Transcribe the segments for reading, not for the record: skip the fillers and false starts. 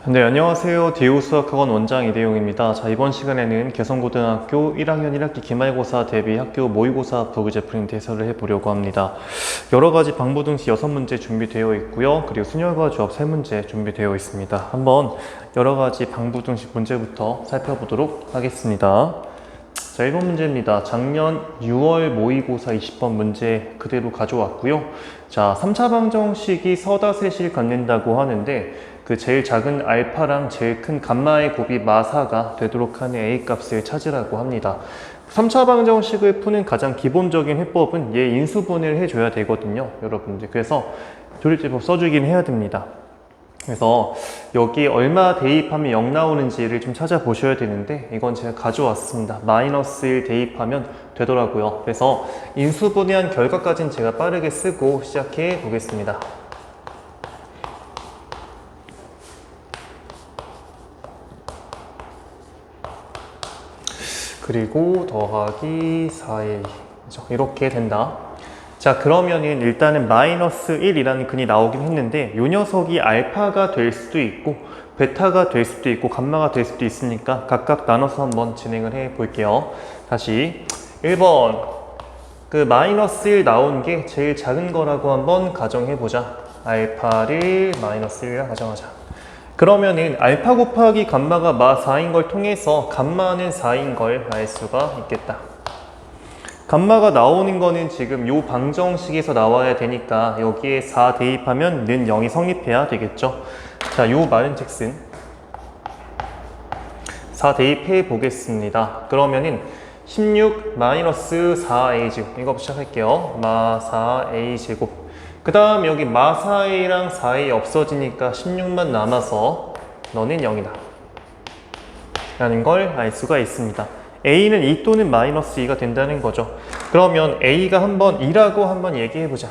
네, 안녕하세요. 디오수학학원 원장 이대용입니다. 자, 이번 시간에는 개성고등학교 1학년 1학기 기말고사 대비 학교 모의고사 부의제 프린트 해설을 해보려고 합니다. 여러 가지 방부등식 6문제 준비되어 있고요. 그리고 순열과 조합 3문제 준비되어 있습니다. 한번 여러 가지 방부등식 문제부터 살펴보도록 하겠습니다. 자, 1번 문제입니다. 작년 6월 모의고사 20번 문제 그대로 가져왔고요. 자, 3차 방정식이 서다셋을 갖는다고 하는데 그 제일 작은 알파랑 제일 큰 감마의 곱이 마사가 되도록 하는 A 값을 찾으라고 합니다. 3차 방정식을 푸는 가장 기본적인 해법은 얘 인수분해를 해줘야 되거든요, 여러분들. 그래서 조립제법 써주긴 해야 됩니다. 그래서 여기 얼마 대입하면 0 나오는지를 좀 찾아보셔야 되는데 이건 제가 가져왔습니다. -1 대입하면 되더라고요. 그래서 인수분해한 결과까지는 제가 빠르게 쓰고 시작해 보겠습니다. 그리고 더하기 4a 이렇게 된다. 자, 그러면은 일단은 -1이라는 근이 나오긴 했는데 이 녀석이 알파가 될 수도 있고 베타가 될 수도 있고 감마가 될 수도 있으니까 각각 나눠서 한번 진행을 해 볼게요. 다시 1번 그 -1 나온 게 제일 작은 거라고 한번 가정해 보자. 알파를 -1이라 가정하자. 그러면은 알파 곱하기 감마가 마4인 걸 통해서 감마는 4인 걸 알 수가 있겠다. 감마가 나오는 거는 지금 요 방정식에서 나와야 되니까 여기에 4 대입하면 는 0이 성립해야 되겠죠. 자, 요 말은 즉슨 4 대입해 보겠습니다. 그러면은 16 4a 제곱 이거 시작할게요. 마4a 제곱 그 다음 여기 마4a랑 4a 없어지니까 16만 남아서 너는 0이다 라는 걸 알 수가 있습니다. a는 2 또는 -2가 된다는 거죠. 그러면 a가 한번 2라고 한번 얘기해 보자.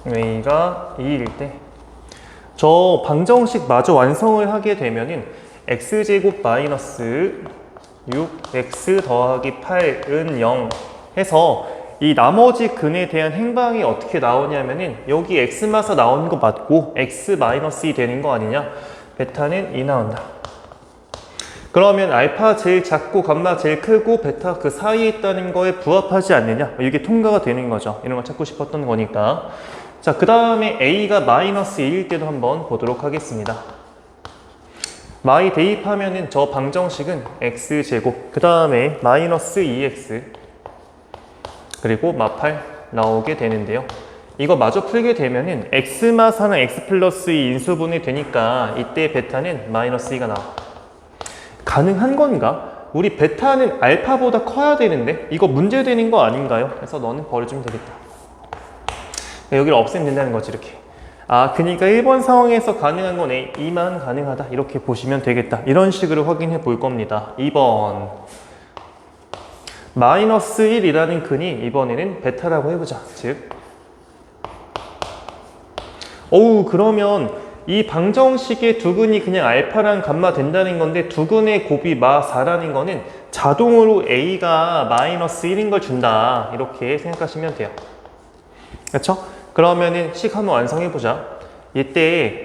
a가 2일 때 저 방정식 마저 완성을 하게 되면은 x제곱 마이너스 6x 더하기 8은 0 해서 이 나머지 근에 대한 행방이 어떻게 나오냐면은 여기 x마사 나오는 거 맞고 x-2 되는 거 아니냐? 베타는 2 나온다. 그러면 알파 제일 작고 감마 제일 크고 베타 그 사이에 있다는 거에 부합하지 않느냐? 이게 통과가 되는 거죠. 이런 거 찾고 싶었던 거니까. 자, 그 다음에 a가 -1일 때도 한번 보도록 하겠습니다. 마이 대입하면은 저 방정식은 x제곱 그 다음에 -2x 그리고 마8 나오게 되는데요. 이거 마저 풀게 되면은 x마사는 x 플러스 2 인수분해 되니까 이때 베타는 -2가 나와. 가능한 건가? 우리 베타는 알파보다 커야 되는데 이거 문제되는 거 아닌가요? 그래서 너는 버려주면 되겠다. 여기를 없애면 된다는 거지 이렇게. 아, 그러니까 1번 상황에서 가능한 건 A2만 가능하다 이렇게 보시면 되겠다. 이런 식으로 확인해 볼 겁니다. 2번 -1이라는 근이 이번에는 베타라고 해보자. 즉 그러면 이 방정식의 두 근이 그냥 알파랑 감마 된다는 건데 두 근의 곱이 마4라는 거는 자동으로 A가 -1인 걸 준다. 이렇게 생각하시면 돼요. 그렇죠? 그러면은 식 한번 완성해보자. 이때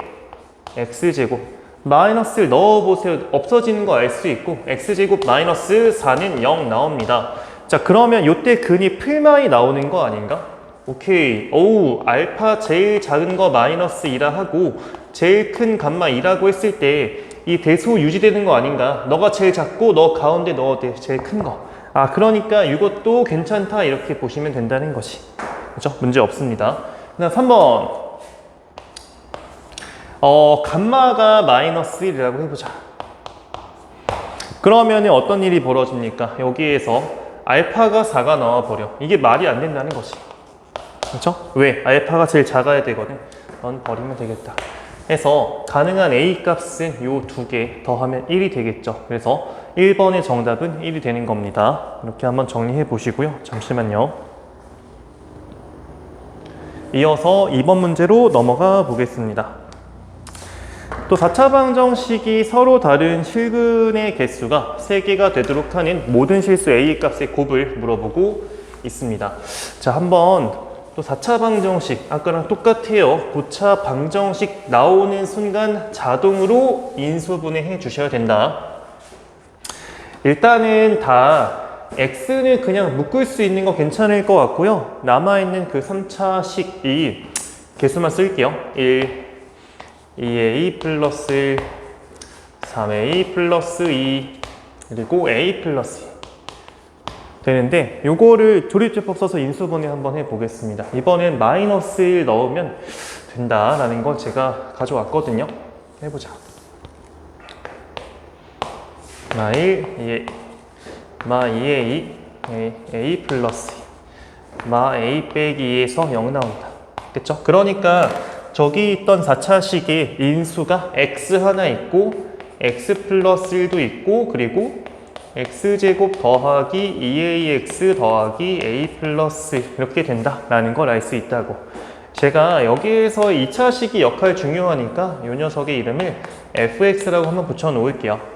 x제곱 마이너스를 넣어보세요. 없어지는 거 알 수 있고 x제곱 -4는 0 나옵니다. 자, 그러면 이때 근이 풀마이 나오는 거 아닌가? 오케이. 알파 제일 작은 거 -2라 하고 제일 큰 감마 2라고 했을 때 이 대소 유지되는 거 아닌가? 너가 제일 작고 너 가운데 너 제일 큰 거. 아, 그러니까 이것도 괜찮다 이렇게 보시면 된다는 거지. 그렇죠? 문제 없습니다. 그다음 3번 감마가 -1이라고 해보자. 그러면 어떤 일이 벌어집니까? 여기에서 알파가 4가 나와버려. 이게 말이 안 된다는 거지. 그렇죠? 왜? 알파가 제일 작아야 되거든. 넌 버리면 되겠다. 해서 가능한 A 값은 요 두 개 더하면 1이 되겠죠. 그래서 1번의 정답은 1이 되는 겁니다. 이렇게 한번 정리해 보시고요. 잠시만요. 이어서 2번 문제로 넘어가 보겠습니다. 또 4차 방정식이 서로 다른 실근의 개수가 3개가 되도록 하는 모든 실수 A 값의 곱을 물어보고 있습니다. 자, 한번 또 4차 방정식 아까랑 똑같아요. 9차 방정식 나오는 순간 자동으로 인수분해 주셔야 된다. 일단은 다 x는 그냥 묶을 수 있는 거 괜찮을 것 같고요. 남아있는 그 3차식이 개수만 쓸게요. 1, 2a 플러스 1, 3a 플러스 2, 그리고 a 플러스 2 되는데, 요거를 조립제법 써서 인수분해 한번 해보겠습니다. 이번엔 마이너스 1 넣으면 된다라는 걸 제가 가져왔거든요. 해보자. 마 1, 마 2에 2, a 플러스 2, 마 a 빼기 2에서 0 나온다. 됐죠? 그러니까 저기 있던 4차식의 인수가 x 하나 있고 x 플러스 1도 있고, 그리고 x제곱 더하기 2ax 더하기 a 플러스 이렇게 된다라는 걸 알 수 있다고. 제가 여기에서 2차식이 역할 중요하니까 이 녀석의 이름을 fx라고 한번 붙여 놓을게요.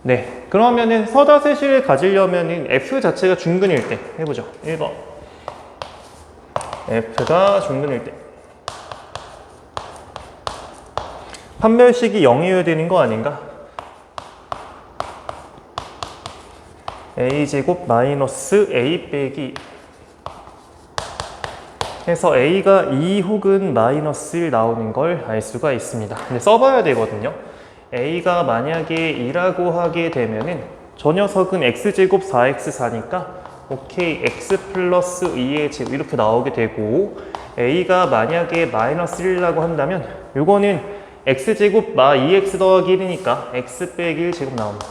네, 그러면은 서다세실을 가지려면은 f 자체가 중근일 때 해보죠. 1번 f가 중근일 때 판별식이 0이어야 되는 거 아닌가? a제곱 마이너스 a 빼기 해서 a가 2 혹은 마이너스 1 나오는 걸 알 수가 있습니다. 근데 써봐야 되거든요. a가 만약에 2라고 하게 되면은 저 녀석은 x제곱 4x4니까 오케이 x 플러스 2의 제곱 이렇게 나오게 되고, a가 만약에 마이너스 1이라고 한다면 요거는 x제곱 마 2x 더하기 1이니까 x 빼기 1 제곱 나옵니다.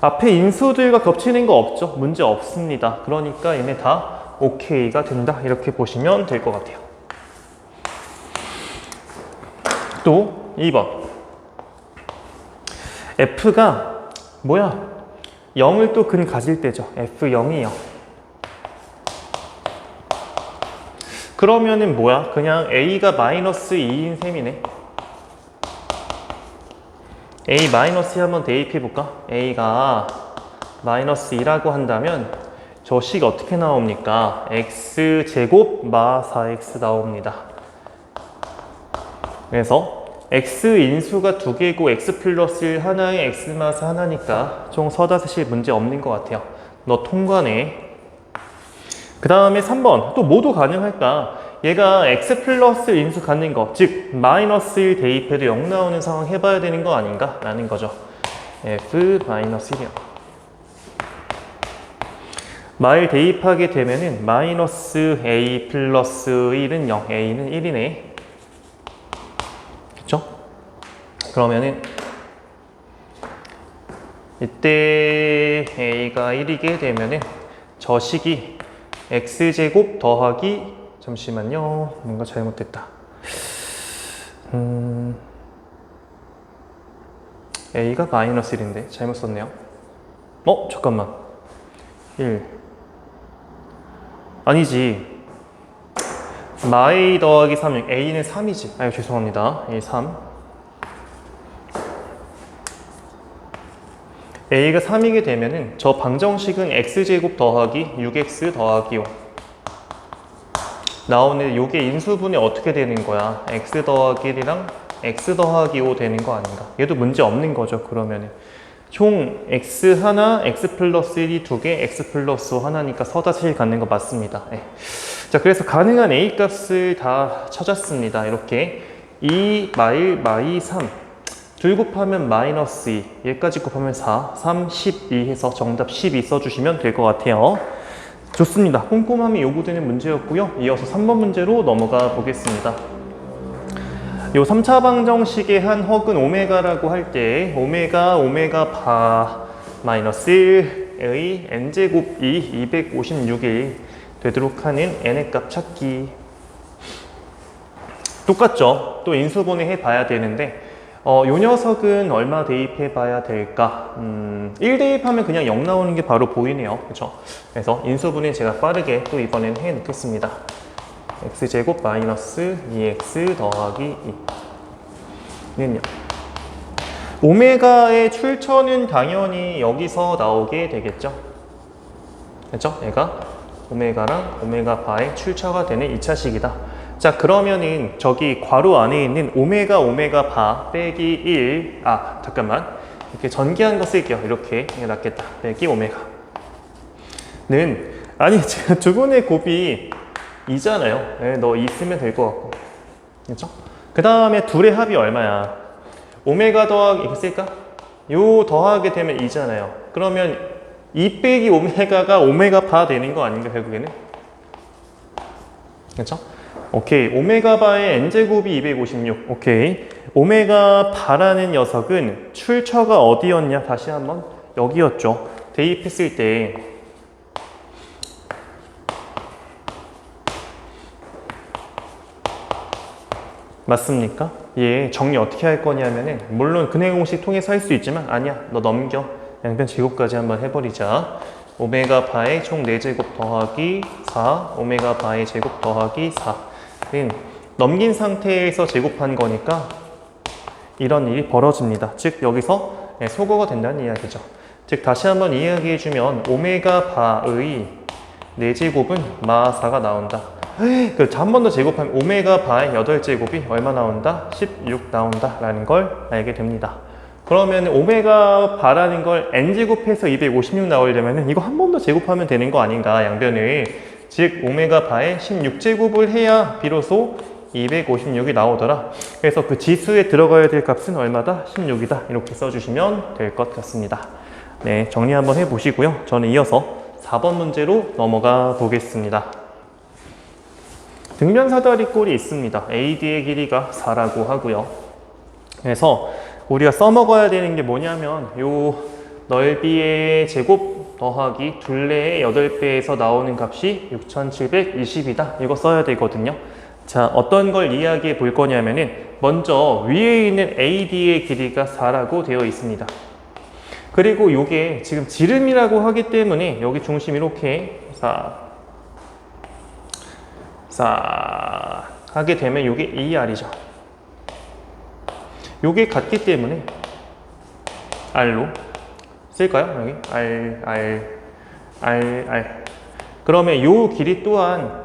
앞에 인수들과 겹치는 거 없죠? 문제 없습니다. 그러니까 얘네 다 OK가 된다. 이렇게 보시면 될 것 같아요. 또 2번 F가 뭐야? 0을 또 근 가질 때죠. F0이요. 그러면은 뭐야? 그냥 A가 마이너스 2인 셈이네. A 마이너스 2 한번 대입해 볼까? A가 마이너스 2라고 한다면 저 식 어떻게 나옵니까? x제곱 마 4x 나옵니다. 그래서 x 인수가 2개고 x 플러스 1 하나에 x 마스 하나니까 총 서다세실 문제 없는 것 같아요. 너 통과네. 그 다음에 3번 또 뭐도 가능할까? 얘가 x 플러스 1 인수 갖는 거, 즉 마이너스 1 대입해도 0 나오는 상황 해봐야 되는 거 아닌가? 라는 거죠. f 마이너스 1이요. 마일 대입하게 되면은 마이너스 a 플러스 1은 0, a는 1이네. 그쵸? 그러면은 이때 a가 1이게 되면은 저 식이 x제곱 더하기, 잠시만요, 뭔가 잘못됐다. a가 마이너스 1인데 잘못 썼네요. 잠깐만. 1 아니지. 마이 더하기 3, a는 3이지. 아유, 죄송합니다. a 3. a가 3이게 되면은 저 방정식은 x제곱 더하기 6x 더하기 5 나오는 요게 인수분해 어떻게 되는 거야? x 더하기 1이랑 x 더하기 5 되는 거 아닌가? 얘도 문제 없는 거죠. 그러면은 총 x 하나, x 플러스 1이 2개, x 플러스 5 하나니까 서다실 갖는 거 맞습니다. 네. 자, 그래서 가능한 a 값을 다 찾았습니다. 이렇게 2 마이 3 둘 곱하면 마이너스 2, 얘까지 곱하면 4, 3, 12 해서 정답 12 써주시면 될 것 같아요. 좋습니다. 꼼꼼함이 요구되는 문제였고요. 이어서 3번 문제로 넘어가 보겠습니다. 요 3차 방정식의 한 헉은 오메가라고 할 때 오메가 바 마이너스 1의 n제곱이 256일 되도록 하는 n의 값 찾기. 똑같죠? 또 인수분해 해봐야 되는데 요 녀석은 얼마 대입해 봐야 될까? 1 대입하면 그냥 0 나오는 게 바로 보이네요. 그쵸? 그래서 인수분해 제가 빠르게 또 이번엔 해 놓겠습니다. x제곱 마이너스 2x 더하기 2는요. 오메가의 출처는 당연히 여기서 나오게 되겠죠. 그렇죠? 얘가 오메가랑 오메가 바의 출처가 되는 2차식이다. 자, 그러면은 저기 괄호 안에 있는 오메가 바 빼기 1, 잠깐만. 이렇게 전개한 거 쓸게요. 이렇게 낫겠다. 빼기 오메가는, 아니, 지금 두 분의 곱이 2잖아요. 네, 너 2 쓰면 될 것 같고. 그렇죠? 그 다음에 둘의 합이 얼마야? 오메가 더하기, 이렇게 쓸까? 요 더하게 되면 2잖아요. 그러면 2 빼기 오메가가 오메가 바 되는 거 아닌가, 결국에는? 그렇죠? 오케이. 오메가 바의 n제곱이 256. 오케이. 오메가 바라는 녀석은 출처가 어디였냐? 다시 한번. 여기였죠. 대입했을 때 맞습니까? 얘 정리 어떻게 할 거냐면은, 물론 근해 공식 통해서 할 수 있지만, 아니야, 너 넘겨. 양변 제곱까지 한번 해버리자. 오메가 바의 총 4제곱 더하기 4, 오메가 바의 제곱 더하기 4는 넘긴 상태에서 제곱한 거니까 이런 일이 벌어집니다. 즉 여기서 소거가 된다는 이야기죠. 즉 다시 한번 이야기해주면 오메가 바의 4제곱은 마 4가 나온다. 한 번 더 제곱하면 오메가 바의 8제곱이 얼마 나온다? 16 나온다 라는 걸 알게 됩니다. 그러면 오메가 바라는 걸 n제곱해서 256 나오려면 이거 한 번 더 제곱하면 되는 거 아닌가, 양변을. 즉 오메가 바의 16제곱을 해야 비로소 256이 나오더라. 그래서 그 지수에 들어가야 될 값은 얼마다? 16이다. 이렇게 써주시면 될 것 같습니다. 네, 정리 한번 해보시고요. 저는 이어서 4번 문제로 넘어가 보겠습니다. 등변 사다리꼴이 있습니다. AD의 길이가 4라고 하고요. 그래서 우리가 써먹어야 되는 게 뭐냐면 요 넓이의 제곱 더하기 둘레의 8배에서 나오는 값이 6720이다. 이거 써야 되거든요. 자, 어떤 걸 이야기해 볼 거냐면은 먼저 위에 있는 AD의 길이가 4라고 되어 있습니다. 그리고 요게 지금 지름이라고 하기 때문에 여기 중심 이렇게 4 하게 되면 요게 2R이죠. 요게 같기 때문에 R로 쓸까요? 여기 R. 그러면 요 길이 또한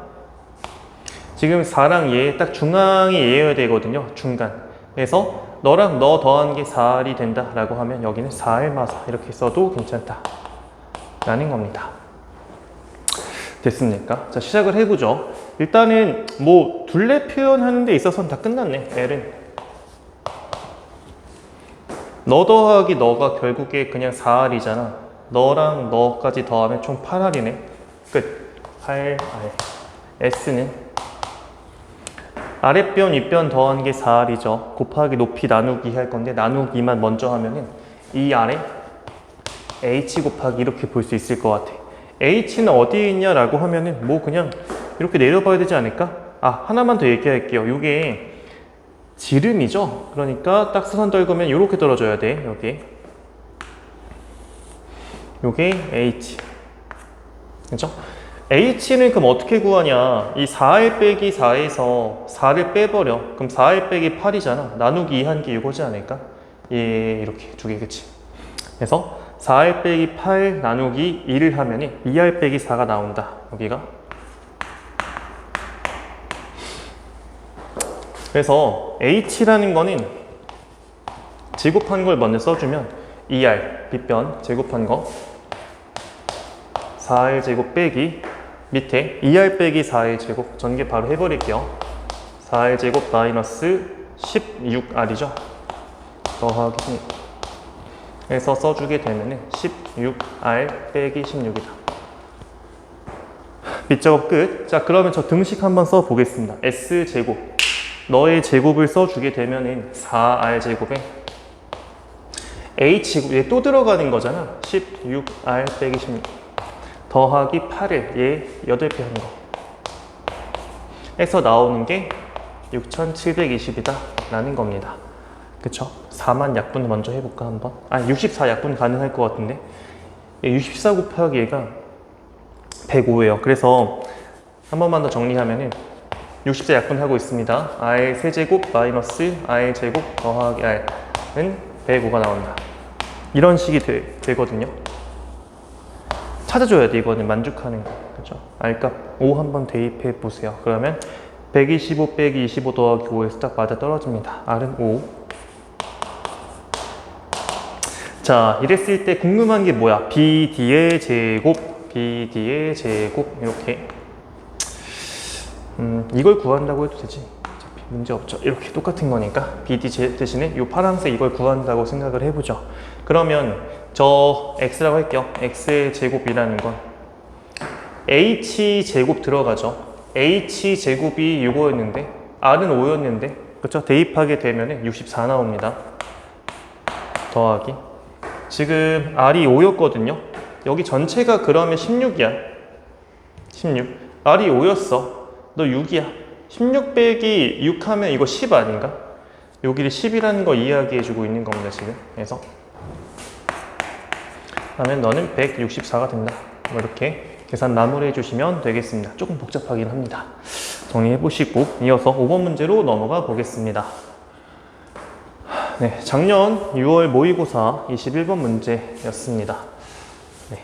지금 4랑 얘 딱 중앙이 얘여야 되거든요. 중간. 그래서 너랑 너 더한 게 4R이 된다 라고 하면 여기는 4R 마사 이렇게 써도 괜찮다 라는 겁니다. 됐습니까? 자, 시작을 해보죠. 일단은 뭐 둘레 표현하는 데 있어서는 다 끝났네. L은 너 더하기 너가 결국에 그냥 4R이잖아. 너랑 너까지 더하면 총 8R이네. 끝. 8R. S는 아랫변, 윗변 더한 게 4R이죠. 곱하기 높이 나누기 할 건데 나누기만 먼저 하면은 2R에 H 곱하기 이렇게 볼 수 있을 것 같아. H는 어디에 있냐라고 하면은 뭐 그냥 이렇게 내려봐야 되지 않을까? 하나만 더 얘기할게요. 이게 지름이죠. 그러니까 딱 수선 떨구면 이렇게 떨어져야 돼. 여기. 요게 H. 그죠? H는 그럼 어떻게 구하냐? 이 4R 빼기 4에서 4를 빼버려. 그럼 4R 빼기 8이잖아. 나누기 2 한 게 이거지 않을까? 예, 이렇게 두 개, 그치? 그래서 4R 빼기 8 나누기 2를 하면은 2R 빼기 4가 나온다. 여기가. 그래서 H라는 거는 제곱한 걸 먼저 써주면 2R, 빗변 제곱한 거 4R 제곱 빼기 밑에 2R 빼기 4R 제곱 전개 바로 해버릴게요. 4R 제곱 마이너스 16R이죠. 더하기 16. 해서 써주게 되면은 16R 빼기 16이다. 밑작업 끝. 자, 그러면 저 등식 한번 써보겠습니다. S제곱. 너의 제곱을 써주게 되면은 4R 제곱에 H제곱. 얘 또 들어가는 거잖아. 16R 빼기 16. 더하기 8을 얘 8배 하는 거. 해서 나오는 게 6720이다. 라는 겁니다. 그쵸? 4만 약분 먼저 해볼까, 한번? 64 약분 가능할 것 같은데. 64 곱하기 얘가 105예요. 그래서 한 번만 더 정리하면은 64 약분하고 있습니다. R 세제곱 마이너스 R 제곱 더하기 R은 105가 나온다. 이런 식이 되거든요. 찾아줘야 돼. 이거는 만족하는 거. 그죠? R값 5 한번 대입해 보세요. 그러면 125 빼기 25 더하기 5에서 딱 맞아 떨어집니다. R은 5. 자, 이랬을 때 궁금한 게 뭐야? BD의 제곱, BD의 제곱 이렇게. 이걸 구한다고 해도 되지. 어차피 문제 없죠. 이렇게 똑같은 거니까 BD 대신에 이 파란색 이걸 구한다고 생각을 해보죠. 그러면 저 X라고 할게요. X의 제곱이라는 건 H 제곱 들어가죠. H 제곱이 이거였는데 R은 5였는데 그렇죠? 대입하게 되면 64 나옵니다. 더하기 지금 R이 5였거든요. 여기 전체가 그러면 16이야. 16. R이 5였어. 너 6이야. 16 빼기 6 하면 이거 10 아닌가? 여기를 10이라는 거 이야기해주고 있는 겁니다, 지금. 그래서 하면 너는 164가 된다. 뭐 이렇게 계산 마무리해 주시면 되겠습니다. 조금 복잡하긴 합니다. 정리해 보시고 이어서 5번 문제로 넘어가 보겠습니다. 네, 작년 6월 모의고사 21번 문제였습니다. 네.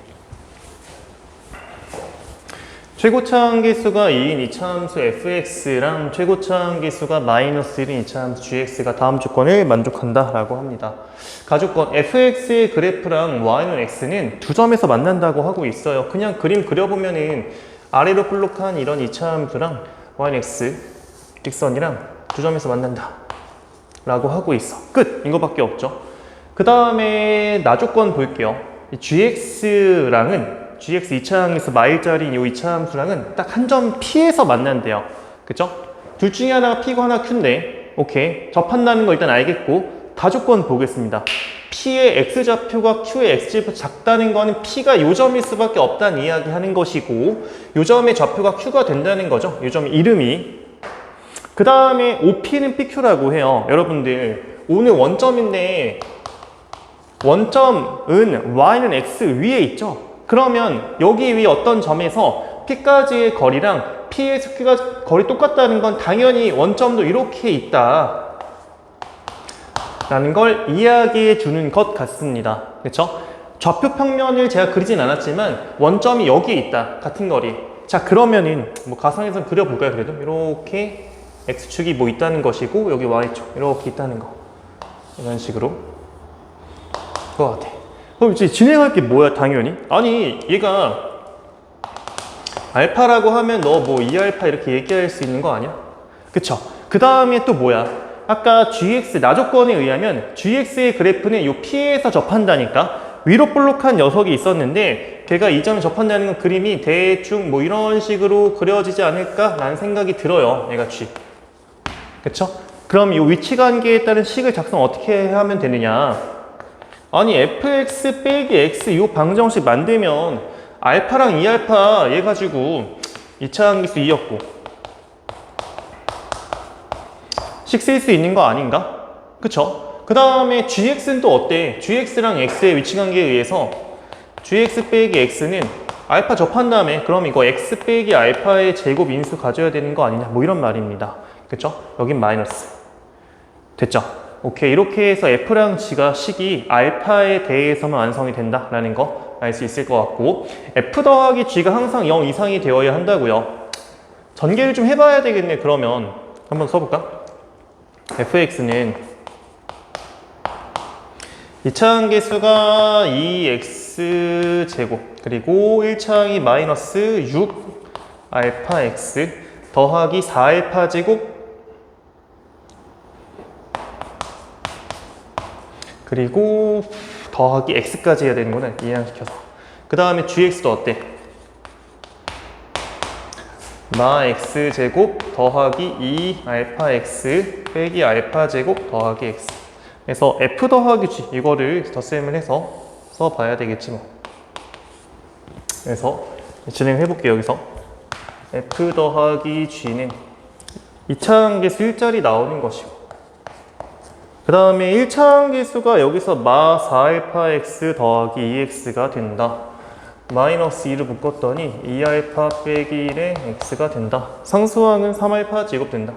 최고차 함계수가 2인 이차함수 fx랑 최고차 함계수가 마이너스 1인 이차함수 gx가 다음 조건을 만족한다 라고 합니다. 가조건 fx의 그래프랑 y는 x는 두 점에서 만난다고 하고 있어요. 그냥 그림 그려보면은 아래로 볼록한 이런 이차함수랑 y는 x 직선이랑 두 점에서 만난다 라고 하고 있어. 끝! 이거밖에 없죠. 그 다음에 나조건 볼게요. gx랑은 gx 2차항에서 마일짜리인 이 2차 함수랑은 딱 한 점 P에서 만난대요. 그쵸? 둘 중에 하나가 P고 하나 Q인데 오케이. 접한다는 거 일단 알겠고 다조건 보겠습니다. P의 X좌표가 Q의 X좌표 작다는 거는 P가 요 점일 수밖에 없다는 이야기 하는 것이고 요 점의 좌표가 Q가 된다는 거죠. 요 점 이름이. 그 다음에 OP는 PQ라고 해요. 여러분들 오늘 원점인데 원점은 Y는 X 위에 있죠. 그러면 여기 위에 어떤 점에서 P까지의 거리랑 P에서 Q가 거리 똑같다는 건 당연히 원점도 이렇게 있다 라는 걸 이야기해 주는 것 같습니다. 그렇죠? 좌표 평면을 제가 그리진 않았지만 원점이 여기에 있다. 같은 거리. 자, 그러면은 뭐 가상에서 그려볼까요? 그래도 이렇게 X축이 뭐 있다는 것이고 여기 Y축 이렇게 있다는 거. 이런 식으로 그거 같아. 그럼 이제 진행할 게 뭐야, 당연히? 아니, 얘가 알파라고 하면 너 뭐 2알파 이렇게 얘기할 수 있는 거 아니야? 그쵸? 그 다음에 또 뭐야? 아까 gx, 나조건에 의하면 gx의 그래프는 요 P에서 접한다니까? 위로 볼록한 녀석이 있었는데 걔가 이 점에 접한다는 건 그림이 대충 뭐 이런 식으로 그려지지 않을까? 라는 생각이 들어요, 얘가 g. 그쵸? 그럼 이 위치관계에 따른 식을 작성 어떻게 하면 되느냐? 아니 fx 빼기 x 이 방정식 만들면 알파랑 2알파 얘 가지고 2차 함계수 2였고 식 쓸 수 있는 거 아닌가? 그쵸? 그 다음에 gx는 또 어때? gx랑 x의 위치관계에 의해서 gx 빼기 x는 알파 접한 다음에 그럼 이거 x 빼기 알파의 제곱 인수 가져야 되는 거 아니냐? 뭐 이런 말입니다. 그쵸? 여긴 마이너스. 됐죠? 오케이. 이렇게 해서 F랑 G가 식이 알파에 대해서만 완성이 된다라는 거 알 수 있을 것 같고 F 더하기 G가 항상 0 이상이 되어야 한다고요. 전개를 좀 해봐야 되겠네. 그러면 한번 써볼까? fx는 2차 함계수가 2x 제곱 그리고 1차항이 마이너스 6 알파 x 더하기 4알파 제곱 그리고 더하기 x까지 해야 되는 거는 이항시켜서 그 다음에 gx도 어때? 마 x 제곱 더하기 2 알파 x 빼기 알파 제곱 더하기 x 그래서 f 더하기 g 이거를 덧셈을 해서 써봐야 되겠지 뭐. 그래서 진행해 볼게요. 여기서 f 더하기 g는 2차 함계수 1자리 나오는 것이고 그 다음에 1차 함계수가 여기서 마 4알파 x 더하기 2x가 된다. 마이너스 2를 묶었더니 2알파 빼기 1의 x가 된다. 상수항은 3알파 제곱 된다.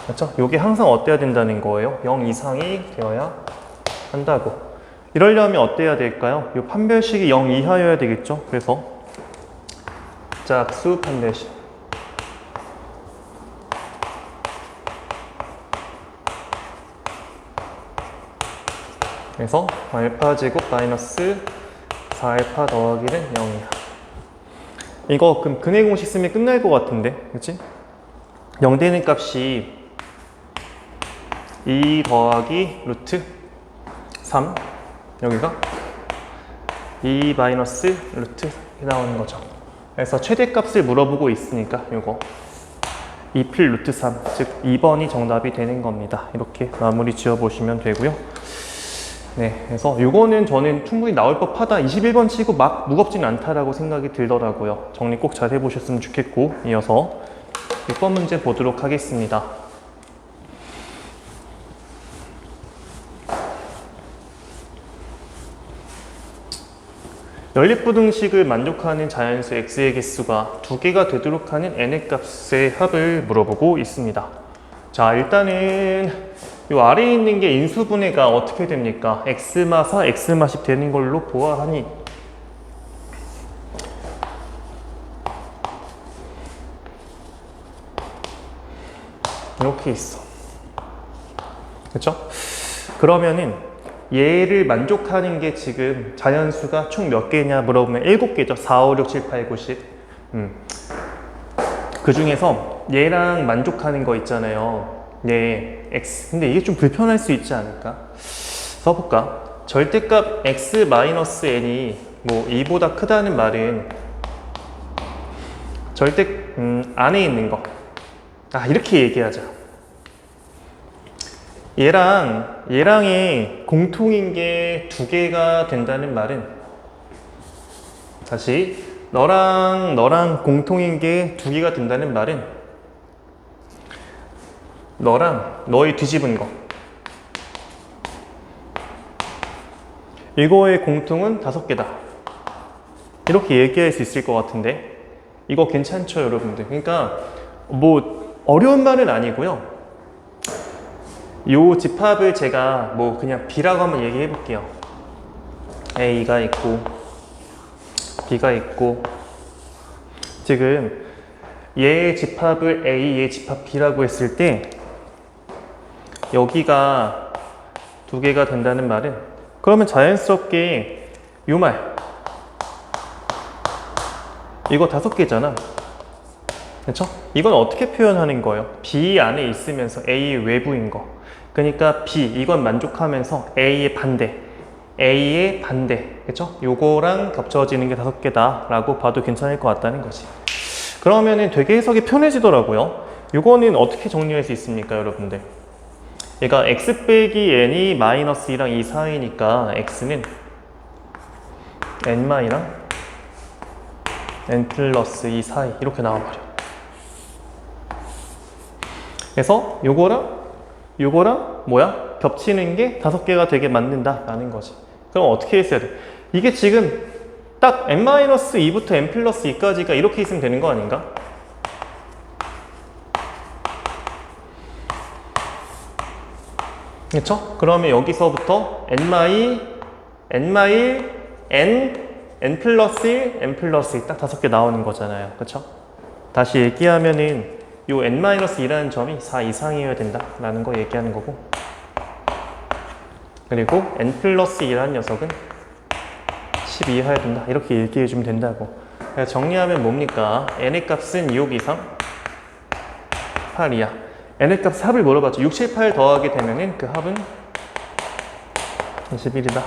그렇죠? 이게 항상 어때야 된다는 거예요? 0 이상이 되어야 한다고. 이러려면 어때야 될까요? 이 판별식이 0 이하여야 되겠죠? 그래서 짝수 판별식. 그래서 알파 제곱 마이너스 4알파 더하기는 0이야. 이거 그럼 근해 공식 쓰면 끝날 것 같은데, 그치? 0 되는 값이 2 더하기 루트 3, 여기가 2 마이너스 루트 나오는 거죠. 그래서 최대값을 물어보고 있으니까 이거 2필 루트 3, 즉 2번이 정답이 되는 겁니다. 이렇게 마무리 지어 보시면 되고요. 네, 그래서 이거는 저는 충분히 나올 법하다. 21번 치고 막 무겁진 않다라고 생각이 들더라고요. 정리 꼭 잘 해보셨으면 좋겠고, 이어서 6번 문제 보도록 하겠습니다. 연립부등식을 만족하는 자연수 x의 개수가 2개가 되도록 하는 n의 값의 합을 물어보고 있습니다. 자, 일단은 이 아래에 있는 게 인수분해가 어떻게 됩니까? x마 4, x마 10 되는 걸로 보아하니 이렇게 있어. 그렇죠? 그러면은 얘를 만족하는 게 지금 자연수가 총 몇 개냐 물어보면 7개죠. 4, 5, 6, 7, 8, 9, 10. 그 중에서 얘랑 만족하는 거 있잖아요. 얘 x. 근데 이게 좀 불편할 수 있지 않을까? 써볼까? 절대값 x-n이 뭐 2보다 크다는 말은 절대 안에 있는 거. 이렇게 얘기하자. 얘랑의 공통인 게 2개가 된다는 말은, 다시 너랑 공통인 게 2개가 된다는 말은 너랑 너의 뒤집은 거, 이거의 공통은 5개다. 이렇게 얘기할 수 있을 것 같은데, 이거 괜찮죠, 여러분들? 그러니까 뭐 어려운 말은 아니고요. 요 집합을 제가 뭐 그냥 B라고 한번 얘기해 볼게요. A가 있고 B가 있고, 지금 얘의 집합을 A, 얘의 집합 B라고 했을 때 여기가 2개가 된다는 말은, 그러면 자연스럽게 요 말, 이거 5개잖아. 그렇죠? 이건 어떻게 표현하는 거예요? B 안에 있으면서 A 외부인 거. 그러니까 B, 이건 만족하면서 A의 반대, A의 반대, 그렇죠? 요거랑 겹쳐지는 게 5개다 라고 봐도 괜찮을 것 같다는 거지. 그러면은 되게 해석이 편해지더라고요. 요거는 어떻게 정리할 수 있습니까, 여러분들? 얘가 x 빼기 n이 마이너스 2랑 2 사이니까 x는 n마이랑 n 플러스 2 사이, 이렇게 나와버려. 그래서 요거랑 뭐야? 겹치는 게 5개가 되게 맞는다 라는 거지. 그럼 어떻게 했어야 돼? 이게 지금 딱 n-2부터 n 플러스 2까지가 이렇게 있으면 되는 거 아닌가? 그렇죠? 그러면 여기서부터 n 플러스 1, n 플러스 2 딱 5개 나오는 거잖아요. 그렇죠? 다시 얘기하면은 요 n-2라는 점이 4 이상이어야 된다라는 거 얘기하는 거고, 그리고 n 플러스 2라는 녀석은 10 이하여야 된다, 이렇게 얘기해 주면 된다고. 그래서 정리하면 뭡니까? n의 값은 2, 5 이상 8 이하. n의 값 합을 물어봤죠. 6, 7, 8 더하게 되면은 그 합은 21이다.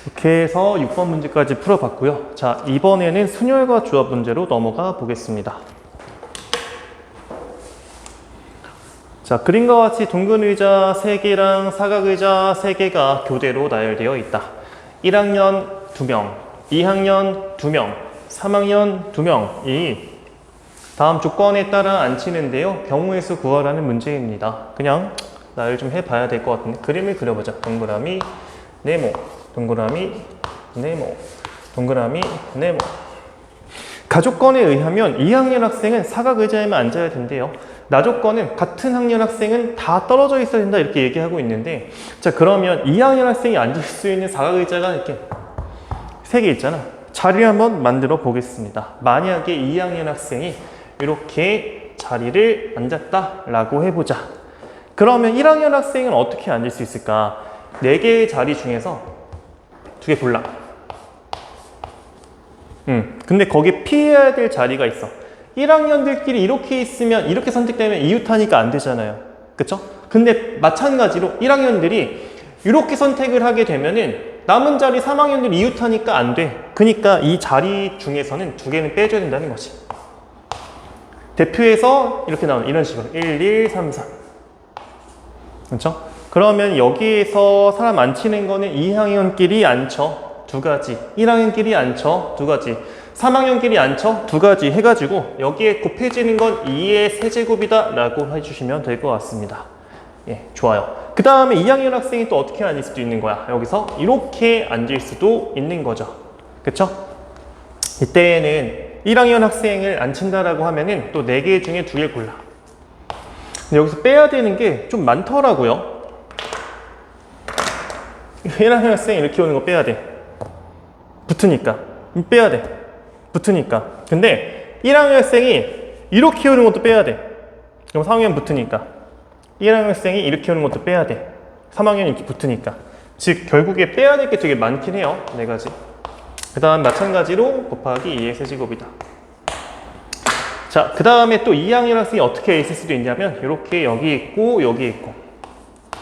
이렇게 해서 6번 문제까지 풀어봤고요. 자, 이번에는 순열과 조합 문제로 넘어가 보겠습니다. 자, 그림과 같이 둥근 의자 3개랑 사각 의자 3개가 교대로 나열되어 있다. 1학년 2명, 2학년 2명, 3학년 2명이 다음 조건에 따라 앉히는데요. 경우의 수 구하라는 문제입니다. 그냥 나열 좀 해봐야 될 것 같은데, 그림을 그려보자. 동그라미, 네모, 동그라미, 네모, 동그라미, 네모. 가족건에 의하면 2학년 학생은 사각 의자에만 앉아야 된대요. 나 조건은 같은 학년 학생은 다 떨어져 있어야 된다 이렇게 얘기하고 있는데, 자 그러면 2학년 학생이 앉을 수 있는 사각의자가 이렇게 3개 있잖아. 자리를 한번 만들어 보겠습니다. 만약에 2학년 학생이 이렇게 자리를 앉았다 라고 해보자. 그러면 1학년 학생은 어떻게 앉을 수 있을까? 4개의 자리 중에서 2개 골라. 근데 거기에 피해야 될 자리가 있어. 1학년들끼리 이렇게 있으면, 이렇게 선택되면 이웃하니까 안 되잖아요. 그쵸? 근데 마찬가지로 1학년들이 이렇게 선택을 하게 되면은 남은 자리 3학년들이 이웃하니까 안 돼. 그러니까 이 자리 중에서는 2개는 빼줘야 된다는 거지. 대표해서 이렇게 나오는 이런 식으로 1, 2, 3, 4. 그렇죠? 그러면 여기에서 사람 앉히는 거는 2학년끼리 앉혀 2가지, 1학년끼리 앉혀 2가지, 3학년끼리 앉혀 2가지 해가지고 여기에 곱해지는 건 2의 세제곱이다 라고 해주시면 될 것 같습니다. 예, 좋아요. 그 다음에 2학년 학생이 또 어떻게 앉을 수도 있는 거야. 여기서 이렇게 앉을 수도 있는 거죠. 그쵸? 이때에는 1학년 학생을 앉힌다라고 하면은 또 4개 중에 2개 골라. 근데 여기서 빼야 되는 게 좀 많더라고요. 1학년 학생 이렇게 오는 거 빼야 돼. 붙으니까. 빼야 돼. 붙으니까. 근데 1학년 학생이 이렇게 오는 것도 빼야 돼. 그럼 3학년 붙으니까. 1학년 학생이 이렇게 오는 것도 빼야 돼. 3학년이 이렇게 붙으니까. 즉 결국에 빼야 될 게 되게 많긴 해요. 4가지. 그 다음 마찬가지로 곱하기 2의 세제곱이다. 자, 그 다음에 또 2학년 학생이 어떻게 있을 수도 있냐면 이렇게 여기 있고 여기 있고.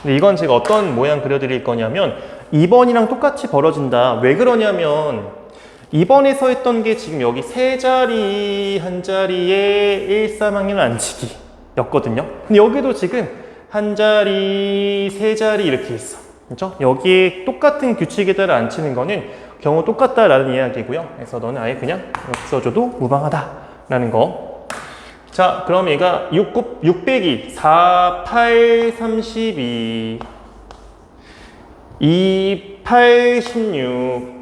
근데 이건 제가 어떤 모양 그려드릴 거냐면 2번이랑 똑같이 벌어진다. 왜 그러냐면 2번에서 했던 게 지금 여기 3자리 한 자리에 1, 3학년 앉히기 였거든요. 근데 여기도 지금 한 자리, 3자리 이렇게 있어. 그렇죠? 여기에 똑같은 규칙에 따라 앉히는 거는 경우 똑같다라는 이야기고요. 그래서 너는 아예 그냥 이렇게 써줘도 무방하다라는 거. 자, 그럼 얘가 6 빼기 4, 8, 32 2, 8, 16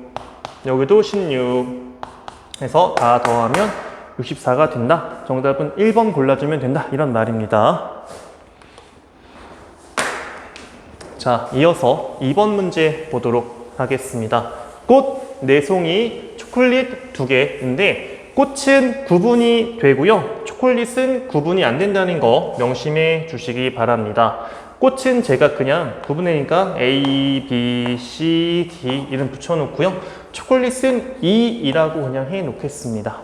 여기도 16 해서 다 더하면 64가 된다. 정답은 1번 골라주면 된다. 이런 말입니다. 자, 이어서 2번 문제 보도록 하겠습니다. 꽃 4송이, 초콜릿 2개인데 꽃은 구분이 되고요. 초콜릿은 구분이 안 된다는 거 명심해 주시기 바랍니다. 꽃은 제가 그냥 구분해니까 A, B, C, D 이름 붙여놓고요. 초콜릿은 E이라고 그냥 해 놓겠습니다.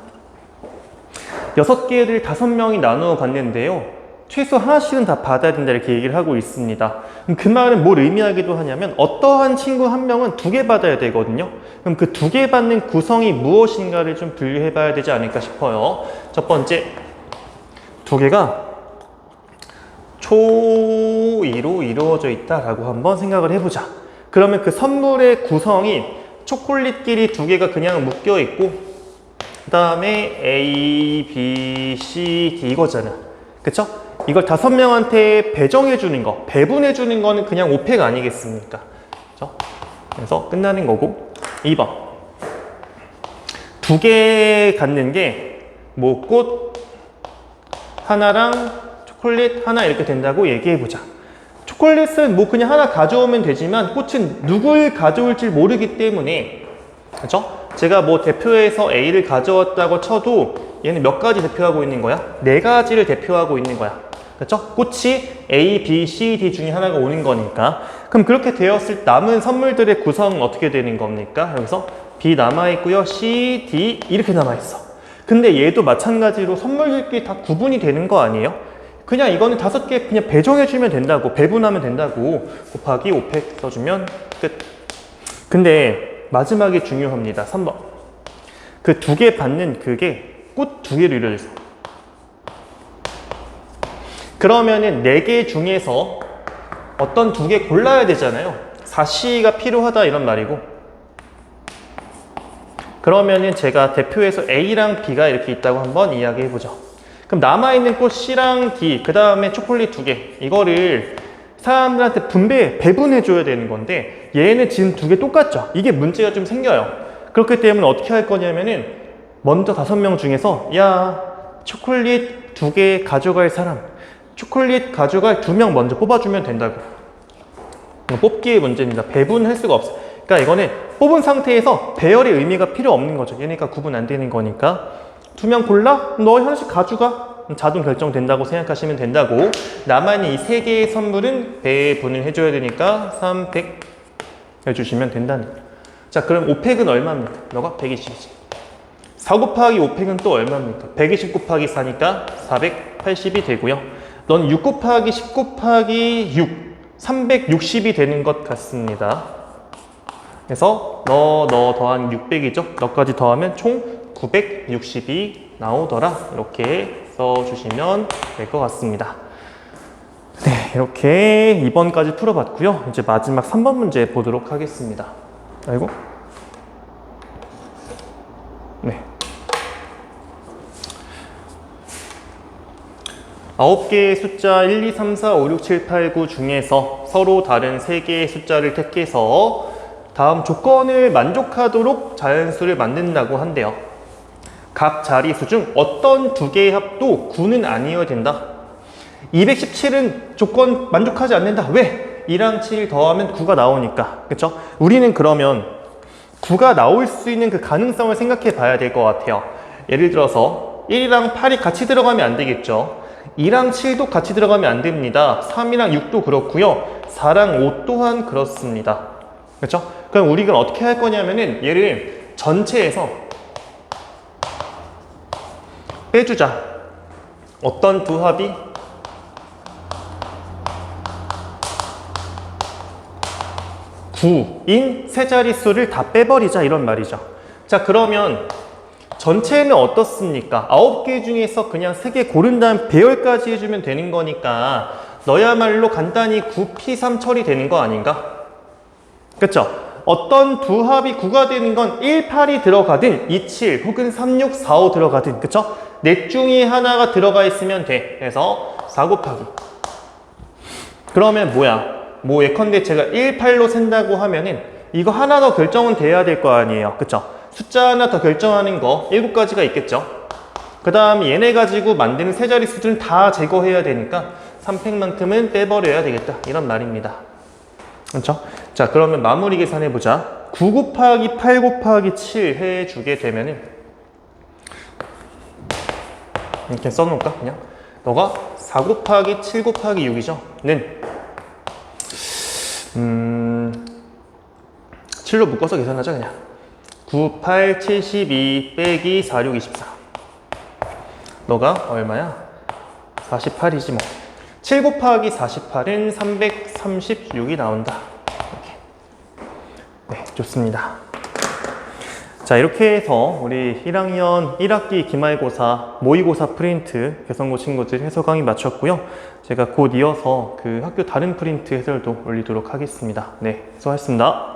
6개를 5명이 나누어 갔는데요. 최소 하나씩은 다 받아야 된다 이렇게 얘기를 하고 있습니다. 그럼 그 말은 뭘 의미하기도 하냐면 어떠한 친구 한 명은 2개 받아야 되거든요. 그럼 그 2개 받는 구성이 무엇인가를 좀 분류해 봐야 되지 않을까 싶어요. 첫 번째, 2개가 초2로 이루어져 있다라고 한번 생각을 해보자. 그러면 그 선물의 구성이 초콜릿끼리 2개가 그냥 묶여 있고 그 다음에 A, B, C, D 이거잖아. 그쵸? 이걸 5명한테 배정해 주는 거, 배분해 주는 거는 그냥 5팩 아니겠습니까? 그쵸? 그래서 끝나는 거고. 2번, 2개 갖는 게 뭐 꽃 하나랑 초콜릿 하나 이렇게 된다고 얘기해 보자. 초콜릿은 뭐 그냥 하나 가져오면 되지만 꽃은 누굴 가져올지 모르기 때문에, 그쵸? 제가 뭐 대표해서 A를 가져왔다고 쳐도 얘는 몇 가지 대표하고 있는 거야? 4가지를 대표하고 있는 거야. 그렇죠? 꽃이 A, B, C, D 중에 하나가 오는 거니까. 그럼 그렇게 되었을 남은 선물들의 구성은 어떻게 되는 겁니까? 여기서 B 남아있고요. C, D 이렇게 남아있어. 근데 얘도 마찬가지로 선물들끼리 다 구분이 되는 거 아니에요? 그냥 이거는 5개 그냥 배정해주면 된다고, 배분하면 된다고 곱하기 5팩 써주면 끝. 근데 마지막이 중요합니다. 3번. 그 2개 받는 그게 꽃 2개로 이루어져 있어. 그러면은 4개 중에서 어떤 2개 골라야 되잖아요. 4C가 필요하다 이런 말이고. 그러면은 제가 대표해서 A랑 B가 이렇게 있다고 한번 이야기해 보죠. 그럼 남아있는 꽃 C랑 D, 그 다음에 초콜릿 2개 이거를 사람들한테 배분해 줘야 되는 건데 얘는 지금 2개 똑같죠. 이게 문제가 좀 생겨요. 그렇기 때문에 어떻게 할 거냐면은 먼저 5명 중에서 야 초콜릿 2개 가져갈 사람, 초콜릿 가져갈 2명 먼저 뽑아주면 된다고. 뽑기의 문제입니다. 배분할 수가 없어. 그러니까 이거는 뽑은 상태에서 배열의 의미가 필요 없는 거죠. 얘네가 구분 안 되는 거니까 2명 골라? 너 하나씩 가져가. 자동 결정된다고 생각하시면 된다고. 나만이 이 3개의 선물은 배분을 해줘야 되니까 300 해주시면 된다는 거예요. 자, 그럼 5팩은 얼마입니까? 너가 120이지. 4 곱하기 5팩은 또 얼마입니까? 120 곱하기 4니까 480이 되고요. 넌 6 곱하기 10 곱하기 6, 360이 되는 것 같습니다. 그래서 너 더한 600이죠? 너까지 더하면 총 960이 나오더라. 이렇게 써주시면 될 것 같습니다. 네, 이렇게 2번까지 풀어봤고요. 이제 마지막 3번 문제 보도록 하겠습니다. 아이고. 네. 9개의 숫자 1, 2, 3, 4, 5, 6, 7, 8, 9 중에서 서로 다른 3개의 숫자를 택해서 다음 조건을 만족하도록 자연수를 만든다고 한대요. 각 자리수 중 어떤 2개의 합도 9는 아니어야 된다. 217은 조건 만족하지 않는다. 왜? 2랑 7 더하면 9가 나오니까. 그쵸? 우리는 그러면 9가 나올 수 있는 그 가능성을 생각해 봐야 될 것 같아요. 예를 들어서 1이랑 8이 같이 들어가면 안 되겠죠. 2랑 7도 같이 들어가면 안 됩니다. 3이랑 6도 그렇고요. 4랑 5 또한 그렇습니다. 그렇죠? 그럼 우리가 어떻게 할 거냐면은 얘를 전체에서 빼주자. 어떤 두 합이 9인 세 자릿수를 다 빼버리자 이런 말이죠. 자, 그러면 전체는 어떻습니까? 9개 중에서 그냥 3개 고른 다음 배열까지 해주면 되는 거니까 너야말로 간단히 9P3 처리되는 거 아닌가? 그쵸? 어떤 두 합이 9가 되는 건 1, 8이 들어가든 2, 7 혹은 3, 6, 4, 5 들어가든 그쵸? 넷 중에 하나가 들어가 있으면 돼. 그래서 4 곱하기. 그러면 뭐야? 뭐 예컨대 제가 1, 8로 센다고 하면은 이거 하나 더 결정은 돼야 될 거 아니에요. 그쵸? 숫자 하나 더 결정하는 거 7가지가 있겠죠? 그 다음에 얘네 가지고 만드는 세 자릿수들은 다 제거해야 되니까 3팩만큼은 빼버려야 되겠다. 이런 말입니다. 그렇죠? 자, 그러면 마무리 계산해보자. 9 곱하기 8 곱하기 7 해주게 되면은 이렇게 써놓을까? 그냥 너가 4 곱하기 7 곱하기 6이죠? 는 7로 묶어서 계산하자. 그냥 9, 8, 72 빼기 4, 6, 24 너가 얼마야? 48이지 뭐. 7 곱하기 48은 336이 나온다. 이렇게. 네, 좋습니다. 자, 이렇게 해서 우리 1학년 1학기 기말고사 모의고사 프린트 개선고 친구들 해설 강의 마쳤고요. 제가 곧 이어서 그 학교 다른 프린트 해설도 올리도록 하겠습니다. 네, 수고하셨습니다.